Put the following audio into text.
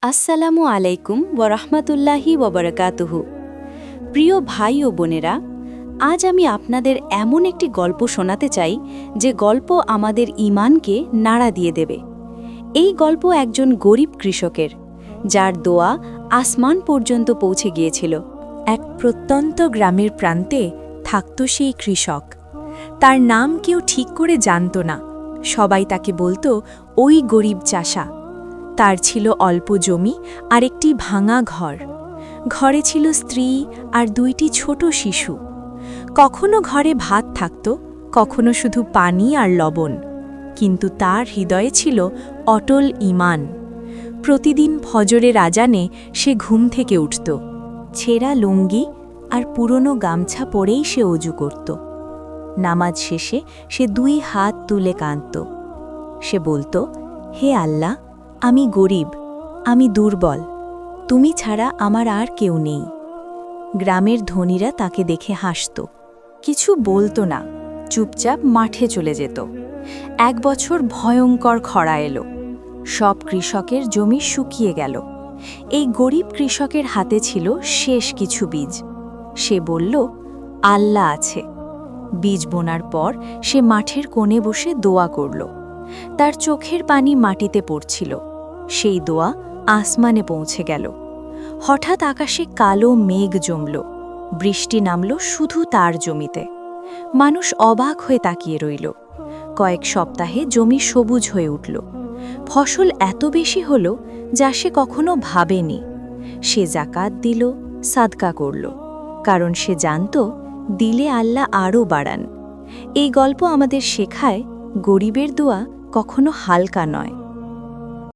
আসসালামু আলাইকুম ওয়ারাহমাতুল্লাহি ওয়াবারাকাতুহু। প্রিয় ভাই ও বোনেরা, আজ আমি আপনাদের এমন একটি গল্প শোনাতে চাই যে গল্প আমাদের ঈমানকে নাড়া দিয়ে দেবে। এই গল্প একজন গরিব কৃষকের, যার দোয়া আসমান পর্যন্ত পৌঁছে গিয়েছিল। এক প্রত্যন্ত গ্রামের প্রান্তে থাকত সেই কৃষক। তার নাম কেউ ঠিক করে জানত না, সবাই তাকে বলতো ওই গরিব চাষা। তার ছিল অল্প জমি আর একটি ভাঙা ঘর। ঘরে ছিল স্ত্রী আর দুইটি ছোট শিশু। কখনো ঘরে ভাত থাকত, কখনো শুধু পানি আর লবণ। কিন্তু তার হৃদয়ে ছিল অটল ঈমান। প্রতিদিন ফজরের আজানে সে ঘুম থেকে উঠত। ছেঁড়া লুঙ্গি আর পুরনো গামছা পরেই সে অজু করত। নামাজ শেষে সে দুই হাত তুলে কাঁদত। সে বলত, হে আল্লাহ, আমি গরিব, আমি দুর্বল, তুমি ছাড়া আমার আর কেউ নেই। গ্রামের ধনীরা তাকে দেখে হাসত, কিছু বলতো না, চুপচাপ মাঠে চলে যেত। এক বছর ভয়ঙ্কর খরা এলো। সব কৃষকের জমি শুকিয়ে গেল। এই গরিব কৃষকের হাতে ছিল শেষ কিছু বীজ। সে বলল, আল্লাহ আছে। বীজ বোনার পর সে মাঠের কোণে বসে দোয়া করল। তার চোখের পানি মাটিতে পড়ছিল। সেই দোয়া আসমানে পৌঁছে গেল। হঠাৎ আকাশে কালো মেঘ জমল। বৃষ্টি নামল শুধু তার জমিতে। মানুষ অবাক হয়ে তাকিয়ে রইল। কয়েক সপ্তাহে জমি সবুজ হয়ে উঠল। ফসল এত বেশি হল যা সে কখনো ভাবেনি। সে যাকাত দিল, সাদকা করল, কারণ সে জানত দিলে আল্লাহ আরও বাড়ান। এই গল্প আমাদের শেখায়, গরিবের দোয়া কখনো হালকা নয়,